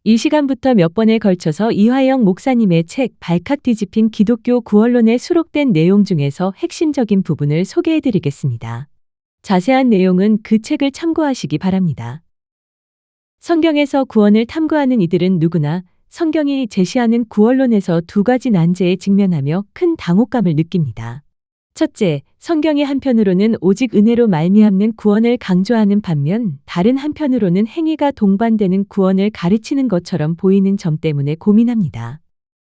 이 시간부터 몇 번에 걸쳐서 이화영 목사님의 책 발칵 뒤집힌 기독교 구원론에 수록된 내용 중에서 핵심적인 부분을 소개해 드리겠습니다. 자세한 내용은 그 책을 참고하시기 바랍니다. 성경에서 구원을 탐구하는 이들은 누구나 성경이 제시하는 구원론에서 두 가지 난제에 직면하며 큰 당혹감을 느낍니다. 첫째, 성경의 한편으로는 오직 은혜로 말미암는 구원을 강조하는 반면 다른 한편으로는 행위가 동반되는 구원을 가르치는 것처럼 보이는 점 때문에 고민합니다.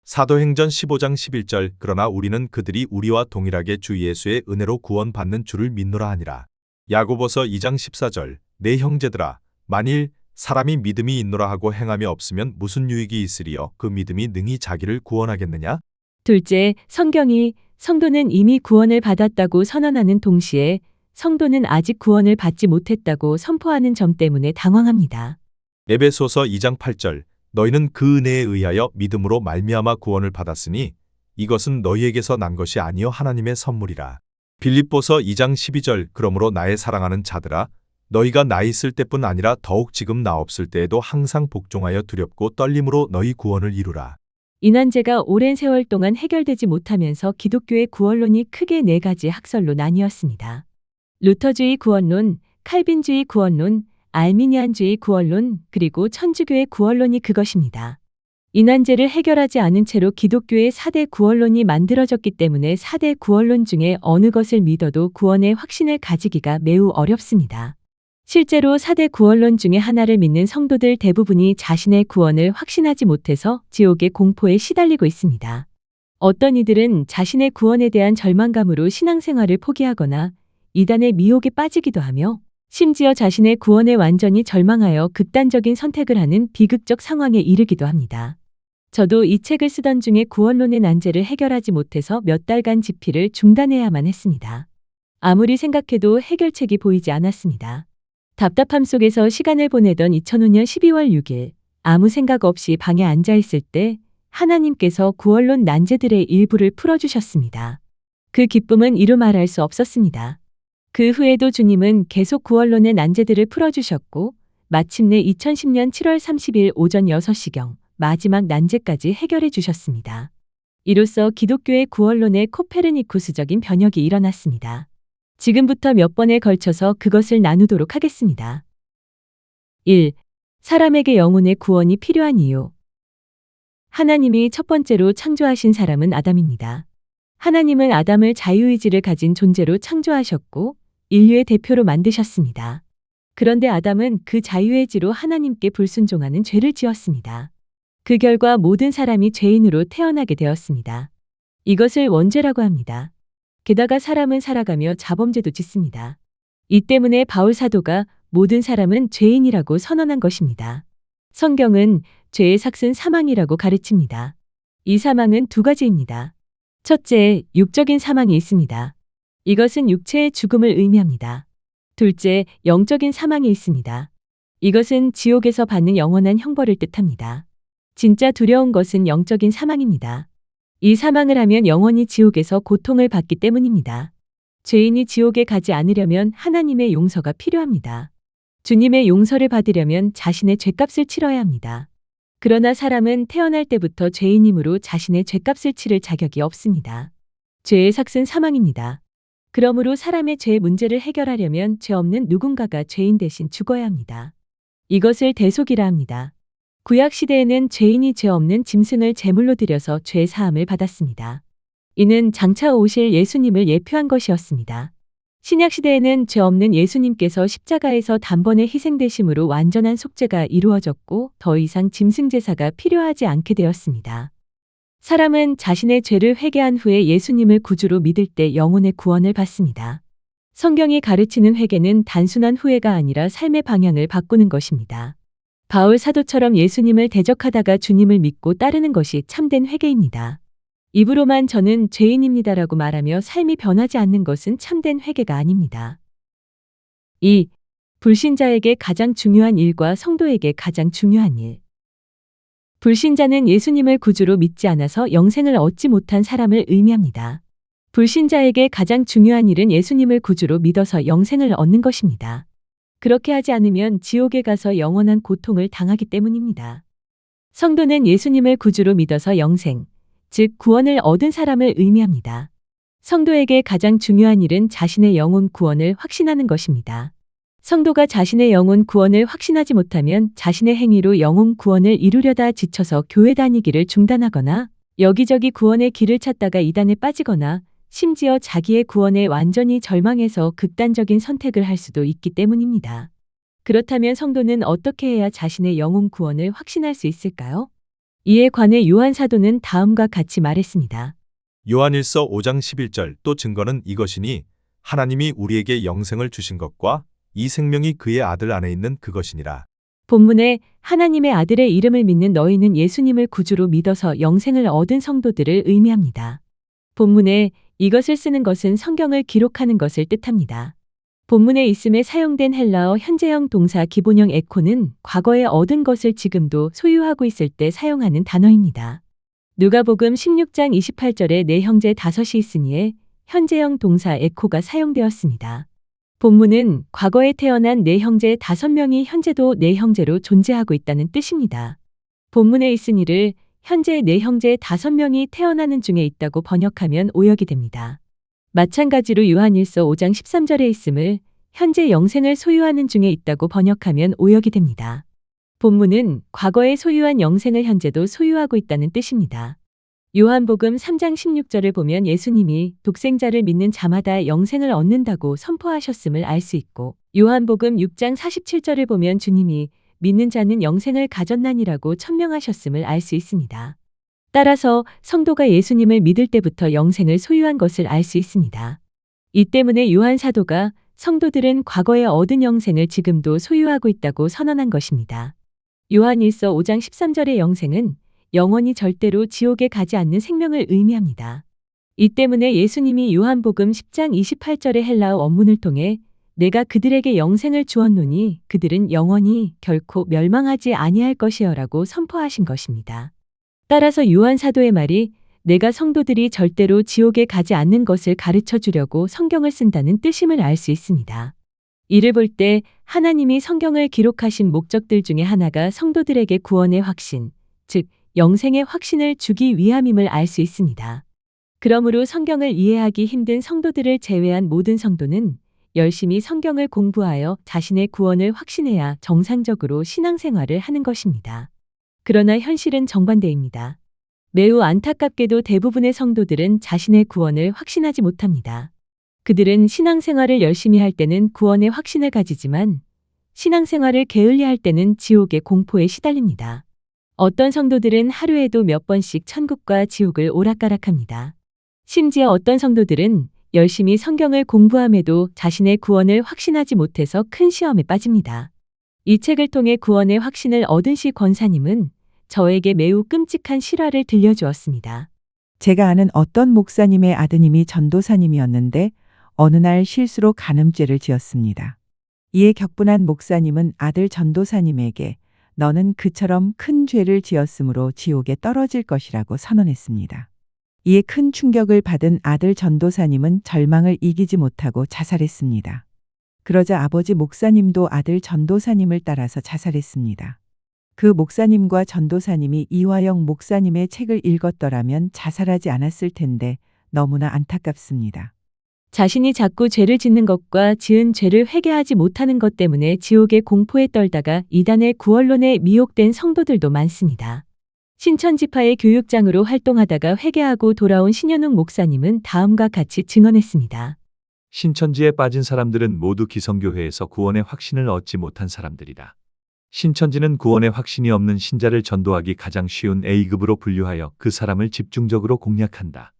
사도행전 15장 11절 그러나 우리는 그들이 우리와 동일하게 주 예수의 은혜로 구원받는 줄을 믿노라 하니라. 야고보서 2장 14절 내 형제들아 만일 사람이 믿음이 있노라 하고 행함이 없으면 무슨 유익이 있으리요 그 믿음이 능히 자기를 구원하겠느냐? 둘째, 성경이 성도는 이미 구원을 받았다고 선언하는 동시에 성도는 아직 구원을 받지 못했다고 선포하는 점 때문에 당황합니다. 에베소서 2장 8절 너희는 그 은혜에 의하여 믿음으로 말미암아 구원을 받았으니 이것은 너희에게서 난 것이 아니요 하나님의 선물이라. 빌립보서 2장 12절 그러므로 나의 사랑하는 자들아 너희가 나 있을 때뿐 아니라 더욱 지금 나 없을 때에도 항상 복종하여 두렵고 떨림으로 너희 구원을 이루라. 이 난제가 오랜 세월 동안 해결되지 못하면서 기독교의 구원론이 크게 네 가지 학설로 나뉘었습니다. 루터주의 구원론, 칼빈주의 구원론, 알미니안주의 구원론, 그리고 천주교의 구원론이 그것입니다. 이 난제를 해결하지 않은 채로 기독교의 4대 구원론이 만들어졌기 때문에 4대 구원론 중에 어느 것을 믿어도 구원의 확신을 가지기가 매우 어렵습니다. 실제로 4대 구원론 중에 하나를 믿는 성도들 대부분이 자신의 구원을 확신하지 못해서 지옥의 공포에 시달리고 있습니다. 어떤 이들은 자신의 구원에 대한 절망감으로 신앙생활을 포기하거나 이단의 미혹에 빠지기도 하며 심지어 자신의 구원에 완전히 절망하여 극단적인 선택을 하는 비극적 상황에 이르기도 합니다. 저도 이 책을 쓰던 중에 구원론의 난제를 해결하지 못해서 몇 달간 집필을 중단해야만 했습니다. 아무리 생각해도 해결책이 보이지 않았습니다. 답답함 속에서 시간을 보내던 2005년 12월 6일 아무 생각 없이 방에 앉아 있을 때 하나님께서 구원론 난제들의 일부를 풀어주셨습니다. 그 기쁨은 이루 말할 수 없었습니다. 그 후에도 주님은 계속 구원론의 난제들을 풀어주셨고 마침내 2010년 7월 30일 오전 6시경 마지막 난제까지 해결해 주셨습니다. 이로써 기독교의 구원론의 코페르니쿠스적인 변혁이 일어났습니다. 지금부터 몇 번에 걸쳐서 그것을 나누도록 하겠습니다. 1. 사람에게 영혼의 구원이 필요한 이유. 하나님이 첫 번째로 창조하신 사람은 아담입니다. 하나님은 아담을 자유의지를 가진 존재로 창조하셨고 인류의 대표로 만드셨습니다. 그런데 아담은 그 자유의지로 하나님께 불순종하는 죄를 지었습니다. 그 결과 모든 사람이 죄인으로 태어나게 되었습니다. 이것을 원죄라고 합니다. 게다가 사람은 살아가며 자범죄도 짓습니다. 이 때문에 바울 사도가 모든 사람은 죄인이라고 선언한 것입니다. 성경은 죄의 삭은 사망이라고 가르칩니다. 이 사망은 두 가지입니다. 첫째, 육적인 사망이 있습니다. 이것은 육체의 죽음을 의미합니다. 둘째, 영적인 사망이 있습니다. 이것은 지옥에서 받는 영원한 형벌을 뜻합니다. 진짜 두려운 것은 영적인 사망입니다. 이 사망을 하면 영원히 지옥에서 고통을 받기 때문입니다. 죄인이 지옥에 가지 않으려면 하나님의 용서가 필요합니다. 주님의 용서를 받으려면 자신의 죗값을 치러야 합니다. 그러나 사람은 태어날 때부터 죄인이므로 자신의 죗값을 치를 자격이 없습니다. 죄의 삭은 사망입니다. 그러므로 사람의 죄 문제를 해결하려면 죄 없는 누군가가 죄인 대신 죽어야 합니다. 이것을 대속이라 합니다. 구약 시대에는 죄인이 죄 없는 짐승을 제물로 드려서 죄 사함을 받았습니다. 이는 장차 오실 예수님을 예표한 것이었습니다. 신약 시대에는 죄 없는 예수님께서 십자가에서 단번에 희생되심으로 완전한 속죄가 이루어졌고 더 이상 짐승 제사가 필요하지 않게 되었습니다. 사람은 자신의 죄를 회개한 후에 예수님을 구주로 믿을 때 영혼의 구원을 받습니다. 성경이 가르치는 회개는 단순한 후회가 아니라 삶의 방향을 바꾸는 것입니다. 바울 사도처럼 예수님을 대적하다가 주님을 믿고 따르는 것이 참된 회개입니다. 입으로만 저는 죄인입니다라고 말하며 삶이 변하지 않는 것은 참된 회개가 아닙니다. 2. 불신자에게 가장 중요한 일과 성도에게 가장 중요한 일. 불신자는 예수님을 구주로 믿지 않아서 영생을 얻지 못한 사람을 의미합니다. 불신자에게 가장 중요한 일은 예수님을 구주로 믿어서 영생을 얻는 것입니다. 그렇게 하지 않으면 지옥에 가서 영원한 고통을 당하기 때문입니다. 성도는 예수님을 구주로 믿어서 영생, 즉 구원을 얻은 사람을 의미합니다. 성도에게 가장 중요한 일은 자신의 영혼 구원을 확신하는 것입니다. 성도가 자신의 영혼 구원을 확신하지 못하면 자신의 행위로 영혼 구원을 이루려다 지쳐서 교회 다니기를 중단하거나 여기저기 구원의 길을 찾다가 이단에 빠지거나 심지어 자기의 구원에 완전히 절망해서 극단적인 선택을 할 수도 있기 때문입니다. 그렇다면 성도는 어떻게 해야 자신의 영혼 구원을 확신할 수 있을까요? 이에 관해 요한 사도는 다음과 같이 말했습니다. 요한일서 5장 11절 또 증거는 이것이니 하나님이 우리에게 영생을 주신 것과 이 생명이 그의 아들 안에 있는 그것이니라. 본문에 하나님의 아들의 이름을 믿는 너희는 예수님을 구주로 믿어서 영생을 얻은 성도들을 의미합니다. 본문에 이것을 쓰는 것은 성경을 기록하는 것을 뜻합니다. 본문에 있음에 사용된 헬라어 현재형 동사 기본형 에코는 과거에 얻은 것을 지금도 소유하고 있을 때 사용하는 단어입니다. 누가복음 16장 28절에 내 형제 다섯이 있으니에 현재형 동사 에코가 사용되었습니다. 본문은 과거에 태어난 내 형제 5명이 현재도 내 형제로 존재하고 있다는 뜻입니다. 본문에 있으니를 현재 내 형제 5명이 태어나는 중에 있다고 번역하면 오역이 됩니다. 마찬가지로 요한일서 5장 13절에 있음을 현재 영생을 소유하는 중에 있다고 번역하면 오역이 됩니다. 본문은 과거에 소유한 영생을 현재도 소유하고 있다는 뜻입니다. 요한복음 3장 16절을 보면 예수님이 독생자를 믿는 자마다 영생을 얻는다고 선포하셨음을 알 수 있고 요한복음 6장 47절을 보면 주님이 믿는 자는 영생을 가졌나니라고 천명하셨음을 알 수 있습니다. 따라서 성도가 예수님을 믿을 때부터 영생을 소유한 것을 알 수 있습니다. 이 때문에 요한 사도가 성도들은 과거에 얻은 영생을 지금도 소유하고 있다고 선언한 것입니다. 요한일서 5장 13절의 영생은 영원히 절대로 지옥에 가지 않는 생명을 의미합니다. 이 때문에 예수님이 요한복음 10장 28절의 헬라어 원문을 통해 내가 그들에게 영생을 주었노니 그들은 영원히 결코 멸망하지 아니할 것이여라고 선포하신 것입니다. 따라서 요한 사도의 말이 내가 성도들이 절대로 지옥에 가지 않는 것을 가르쳐 주려고 성경을 쓴다는 뜻임을 알 수 있습니다. 이를 볼 때 하나님이 성경을 기록하신 목적들 중에 하나가 성도들에게 구원의 확신, 즉 영생의 확신을 주기 위함임을 알 수 있습니다. 그러므로 성경을 이해하기 힘든 성도들을 제외한 모든 성도는 열심히 성경을 공부하여 자신의 구원을 확신해야 정상적으로 신앙생활을 하는 것입니다. 그러나 현실은 정반대입니다. 매우 안타깝게도 대부분의 성도들은 자신의 구원을 확신하지 못합니다. 그들은 신앙생활을 열심히 할 때는 구원의 확신을 가지지만 신앙생활을 게을리할 때는 지옥의 공포에 시달립니다. 어떤 성도들은 하루에도 몇 번씩 천국과 지옥을 오락가락합니다. 심지어 어떤 성도들은 열심히 성경을 공부함에도 자신의 구원을 확신하지 못해서 큰 시험에 빠집니다. 이 책을 통해 구원의 확신을 얻은 시 권사님은 저에게 매우 끔찍한 실화를 들려주었습니다. 제가 아는 어떤 목사님의 아드님이 전도사님이었는데 어느 날 실수로 간음죄를 지었습니다. 이에 격분한 목사님은 아들 전도사님에게 너는 그처럼 큰 죄를 지었으므로 지옥에 떨어질 것이라고 선언했습니다. 이에 큰 충격을 받은 아들 전도사님은 절망을 이기지 못하고 자살했습니다. 그러자 아버지 목사님도 아들 전도사님을 따라서 자살했습니다. 그 목사님과 전도사님이 이화영 목사님의 책을 읽었더라면 자살하지 않았을 텐데 너무나 안타깝습니다. 자신이 자꾸 죄를 짓는 것과 지은 죄를 회개하지 못하는 것 때문에 지옥의 공포에 떨다가 이단의 구원론에 미혹된 성도들도 많습니다. 신천지파의 교육장으로 활동하다가 회개하고 돌아온 신현웅 목사님은 다음과 같이 증언했습니다. 신천지에 빠진 사람들은 모두 기성교회에서 구원의 확신을 얻지 못한 사람들이다. 신천지는 구원의 확신이 없는 신자를 전도하기 가장 쉬운 A급으로 분류하여 그 사람을 집중적으로 공략한다.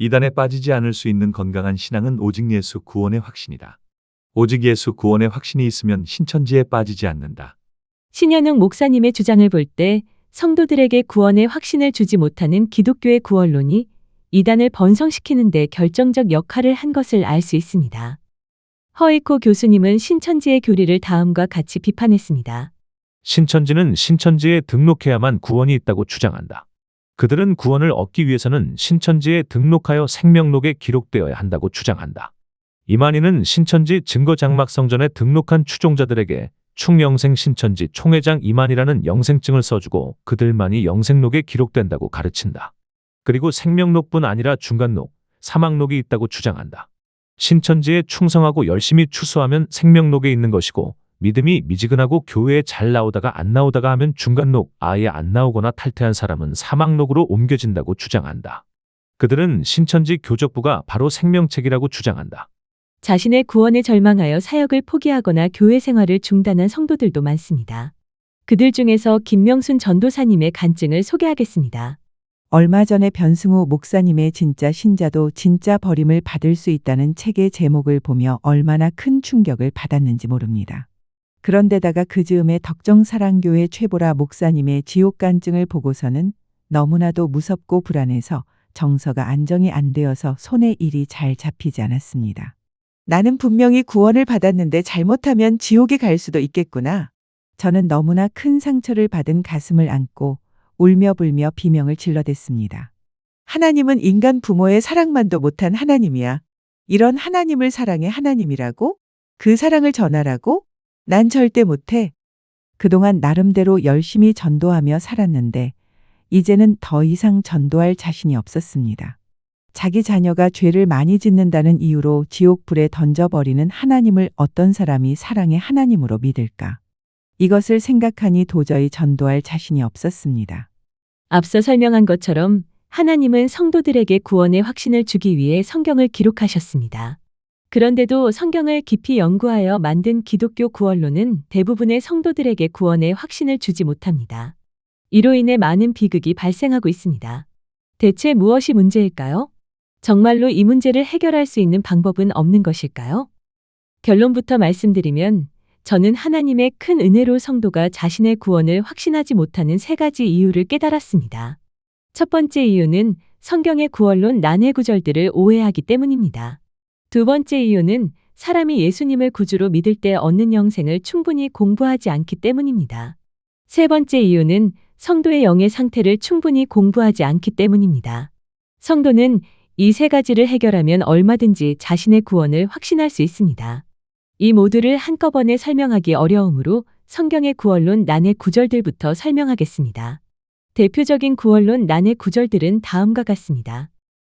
이단에 빠지지 않을 수 있는 건강한 신앙은 오직 예수 구원의 확신이다. 오직 예수 구원의 확신이 있으면 신천지에 빠지지 않는다. 신현웅 목사님의 주장을 볼 때 성도들에게 구원의 확신을 주지 못하는 기독교의 구원론이 이단을 번성시키는 데 결정적 역할을 한 것을 알 수 있습니다. 허이코 교수님은 신천지의 교리를 다음과 같이 비판했습니다. 신천지는 신천지에 등록해야만 구원이 있다고 주장한다. 그들은 구원을 얻기 위해서는 신천지에 등록하여 생명록에 기록되어야 한다고 주장한다. 이만희는 신천지 증거장막성전에 등록한 추종자들에게 충영생 신천지 총회장 이만이라는 영생증을 써주고 그들만이 영생록에 기록된다고 가르친다. 그리고 생명록뿐 아니라 중간록, 사막록이 있다고 주장한다. 신천지에 충성하고 열심히 추수하면 생명록에 있는 것이고 믿음이 미지근하고 교회에 잘 나오다가 안 나오다가 하면 중간록, 아예 안 나오거나 탈퇴한 사람은 사막록으로 옮겨진다고 주장한다. 그들은 신천지 교적부가 바로 생명책이라고 주장한다. 자신의 구원에 절망하여 사역을 포기하거나 교회 생활을 중단한 성도들도 많습니다. 그들 중에서 김명순 전도사님의 간증을 소개하겠습니다. 얼마 전에 변승우 목사님의 진짜 신자도 진짜 버림을 받을 수 있다는 책의 제목을 보며 얼마나 큰 충격을 받았는지 모릅니다. 그런데다가 그 즈음에 덕정사랑교회 최보라 목사님의 지옥 간증을 보고서는 너무나도 무섭고 불안해서 정서가 안정이 안 되어서 손에 일이 잘 잡히지 않았습니다. 나는 분명히 구원을 받았는데 잘못하면 지옥에 갈 수도 있겠구나. 저는 너무나 큰 상처를 받은 가슴을 안고 울며 불며 비명을 질러댔습니다. 하나님은 인간 부모의 사랑만도 못한 하나님이야. 이런 하나님을 사랑해 하나님이라고? 그 사랑을 전하라고? 난 절대 못해. 그동안 나름대로 열심히 전도하며 살았는데 이제는 더 이상 전도할 자신이 없었습니다. 자기 자녀가 죄를 많이 짓는다는 이유로 지옥불에 던져버리는 하나님을 어떤 사람이 사랑의 하나님으로 믿을까? 이것을 생각하니 도저히 전도할 자신이 없었습니다. 앞서 설명한 것처럼 하나님은 성도들에게 구원의 확신을 주기 위해 성경을 기록하셨습니다. 그런데도 성경을 깊이 연구하여 만든 기독교 구원론은 대부분의 성도들에게 구원의 확신을 주지 못합니다. 이로 인해 많은 비극이 발생하고 있습니다. 대체 무엇이 문제일까요? 정말로 이 문제를 해결할 수 있는 방법은 없는 것일까요? 결론부터 말씀드리면 저는 하나님의 큰 은혜로 성도가 자신의 구원을 확신하지 못하는 세 가지 이유를 깨달았습니다. 첫 번째 이유는 성경의 구원론 난해 구절들을 오해하기 때문입니다. 두 번째 이유는 사람이 예수님을 구주로 믿을 때 얻는 영생을 충분히 공부하지 않기 때문입니다. 세 번째 이유는 성도의 영의 상태를 충분히 공부하지 않기 때문입니다. 성도는 이 세 가지를 해결하면 얼마든지 자신의 구원을 확신할 수 있습니다. 이 모두를 한꺼번에 설명하기 어려우므로 성경의 구원론 난해 구절들부터 설명하겠습니다. 대표적인 구원론 난해 구절들은 다음과 같습니다.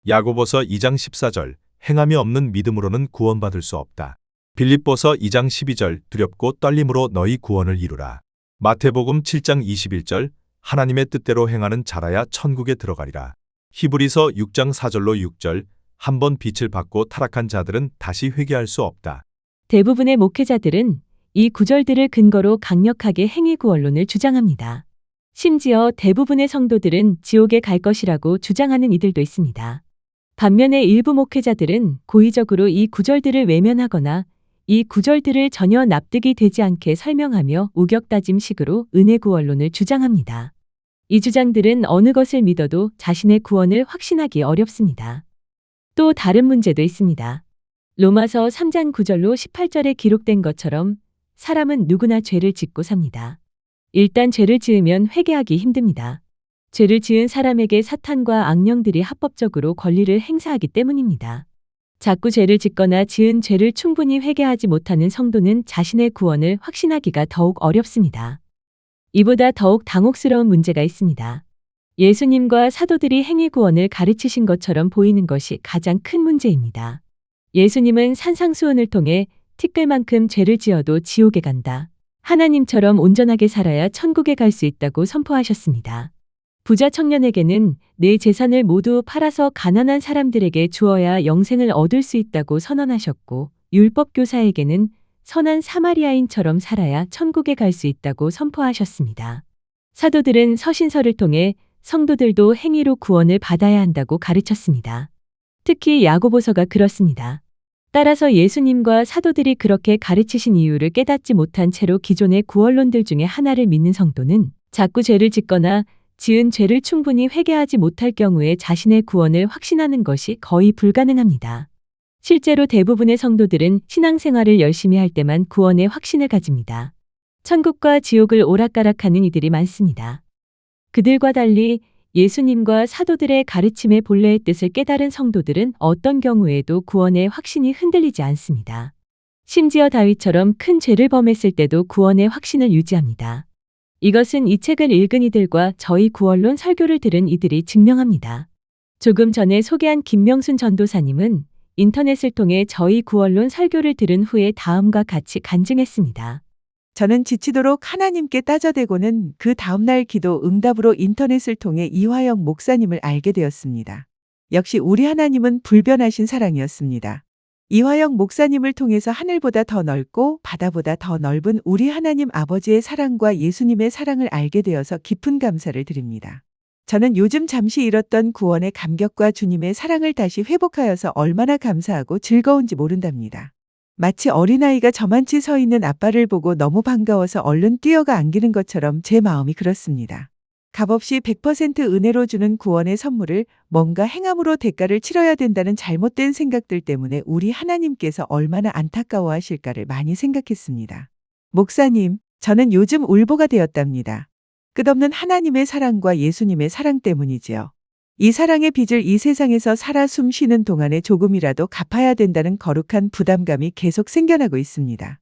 야고보서 2장 14절 행함이 없는 믿음으로는 구원받을 수 없다. 빌립보서 2장 12절 두렵고 떨림으로 너희 구원을 이루라. 마태복음 7장 21절 하나님의 뜻대로 행하는 자라야 천국에 들어가리라. 히브리서 6장 4절로 6절 한번 빛을 받고 타락한 자들은 다시 회개할 수 없다. 대부분의 목회자들은 이 구절들을 근거로 강력하게 행위구원론을 주장합니다. 심지어 대부분의 성도들은 지옥에 갈 것이라고 주장하는 이들도 있습니다. 반면에 일부 목회자들은 고의적으로 이 구절들을 외면하거나 이 구절들을 전혀 납득이 되지 않게 설명하며 우격다짐식으로 은혜구원론을 주장합니다. 이 주장들은 어느 것을 믿어도 자신의 구원을 확신하기 어렵습니다. 또 다른 문제도 있습니다. 로마서 3장 9절로 18절에 기록된 것처럼 사람은 누구나 죄를 짓고 삽니다. 일단 죄를 지으면 회개하기 힘듭니다. 죄를 지은 사람에게 사탄과 악령들이 합법적으로 권리를 행사하기 때문입니다. 자꾸 죄를 짓거나 지은 죄를 충분히 회개하지 못하는 성도는 자신의 구원을 확신하기가 더욱 어렵습니다. 이보다 더욱 당혹스러운 문제가 있습니다. 예수님과 사도들이 행위구원을 가르치신 것처럼 보이는 것이 가장 큰 문제입니다. 예수님은 산상수훈을 통해 티끌만큼 죄를 지어도 지옥에 간다. 하나님처럼 온전하게 살아야 천국에 갈 수 있다고 선포하셨습니다. 부자 청년에게는 내 재산을 모두 팔아서 가난한 사람들에게 주어야 영생을 얻을 수 있다고 선언하셨고, 율법 교사에게는 선한 사마리아인처럼 살아야 천국에 갈 수 있다고 선포하셨습니다. 사도들은 서신서를 통해 성도들도 행위로 구원을 받아야 한다고 가르쳤습니다. 특히 야고보서가 그렇습니다. 따라서 예수님과 사도들이 그렇게 가르치신 이유를 깨닫지 못한 채로 기존의 구원론들 중에 하나를 믿는 성도는 자꾸 죄를 짓거나 지은 죄를 충분히 회개하지 못할 경우에 자신의 구원을 확신하는 것이 거의 불가능합니다. 실제로 대부분의 성도들은 신앙생활을 열심히 할 때만 구원의 확신을 가집니다. 천국과 지옥을 오락가락하는 이들이 많습니다. 그들과 달리 예수님과 사도들의 가르침의 본래의 뜻을 깨달은 성도들은 어떤 경우에도 구원의 확신이 흔들리지 않습니다. 심지어 다윗처럼 큰 죄를 범했을 때도 구원의 확신을 유지합니다. 이것은 이 책을 읽은 이들과 저희 구원론 설교를 들은 이들이 증명합니다. 조금 전에 소개한 김명순 전도사님은 인터넷을 통해 저희 구원론 설교를 들은 후에 다음과 같이 간증했습니다. 저는 지치도록 하나님께 따져대고는 그 다음날 기도 응답으로 인터넷을 통해 이화영 목사님을 알게 되었습니다. 역시 우리 하나님은 불변하신 사랑이었습니다. 이화영 목사님을 통해서 하늘보다 더 넓고 바다보다 더 넓은 우리 하나님 아버지의 사랑과 예수님의 사랑을 알게 되어서 깊은 감사를 드립니다. 저는 요즘 잠시 잃었던 구원의 감격과 주님의 사랑을 다시 회복하여서 얼마나 감사하고 즐거운지 모른답니다. 마치 어린아이가 저만치 서 있는 아빠를 보고 너무 반가워서 얼른 뛰어가 안기는 것처럼 제 마음이 그렇습니다. 값없이 100% 은혜로 주는 구원의 선물을 뭔가 행함으로 대가를 치러야 된다는 잘못된 생각들 때문에 우리 하나님께서 얼마나 안타까워하실까를 많이 생각했습니다. 목사님, 저는 요즘 울보가 되었답니다. 끝없는 하나님의 사랑과 예수님의 사랑 때문이지요. 이 사랑의 빚을 이 세상에서 살아 숨 쉬는 동안에 조금이라도 갚아야 된다는 거룩한 부담감이 계속 생겨나고 있습니다.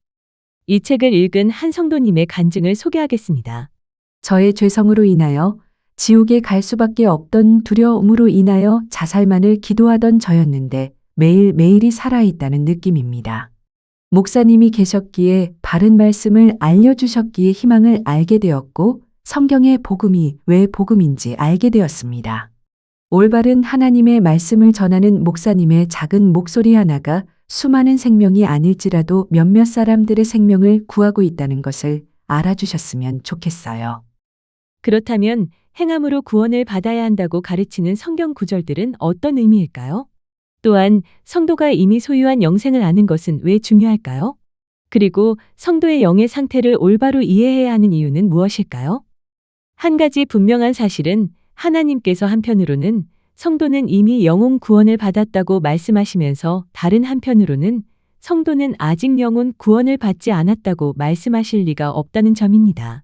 이 책을 읽은 한 성도님의 간증을 소개하겠습니다. 저의 죄성으로 인하여 지옥에 갈 수밖에 없던 두려움으로 인하여 자살만을 기도하던 저였는데 매일매일이 살아있다는 느낌입니다. 목사님이 계셨기에 바른 말씀을 알려주셨기에 희망을 알게 되었고 성경의 복음이 왜 복음인지 알게 되었습니다. 올바른 하나님의 말씀을 전하는 목사님의 작은 목소리 하나가 수많은 생명이 아닐지라도 몇몇 사람들의 생명을 구하고 있다는 것을 알아주셨으면 좋겠어요. 그렇다면 행함으로 구원을 받아야 한다고 가르치는 성경 구절들은 어떤 의미일까요? 또한 성도가 이미 소유한 영생을 아는 것은 왜 중요할까요? 그리고 성도의 영의 상태를 올바로 이해해야 하는 이유는 무엇일까요? 한 가지 분명한 사실은 하나님께서 한편으로는 성도는 이미 영혼 구원을 받았다고 말씀하시면서 다른 한편으로는 성도는 아직 영혼 구원을 받지 않았다고 말씀하실 리가 없다는 점입니다.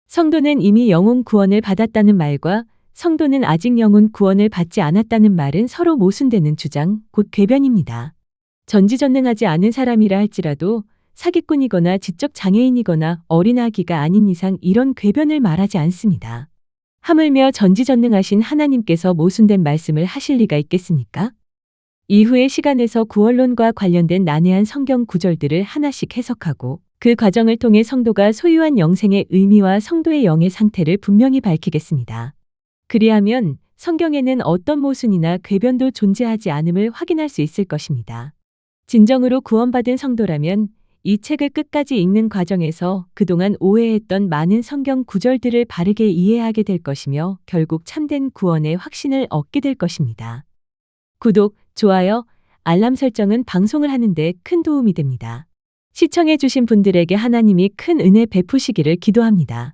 성도는 이미 영혼 구원을 받았다는 말과 성도는 아직 영혼 구원을 받지 않았다는 말은 서로 모순되는 주장, 곧 궤변입니다. 전지전능하지 않은 사람이라 할지라도 사기꾼이거나 지적 장애인이거나 어린아기가 아닌 이상 이런 궤변을 말하지 않습니다. 하물며 전지전능하신 하나님께서 모순된 말씀을 하실 리가 있겠습니까? 이후의 시간에서 구원론과 관련된 난해한 성경 구절들을 하나씩 해석하고 그 과정을 통해 성도가 소유한 영생의 의미와 성도의 영의 상태를 분명히 밝히겠습니다. 그리하면 성경에는 어떤 모순이나 궤변도 존재하지 않음을 확인할 수 있을 것입니다. 진정으로 구원받은 성도라면 이 책을 끝까지 읽는 과정에서 그동안 오해했던 많은 성경 구절들을 바르게 이해하게 될 것이며 결국 참된 구원의 확신을 얻게 될 것입니다. 구독, 좋아요, 알람 설정은 방송을 하는데 큰 도움이 됩니다. 시청해주신 분들에게 하나님이 큰 은혜 베푸시기를 기도합니다.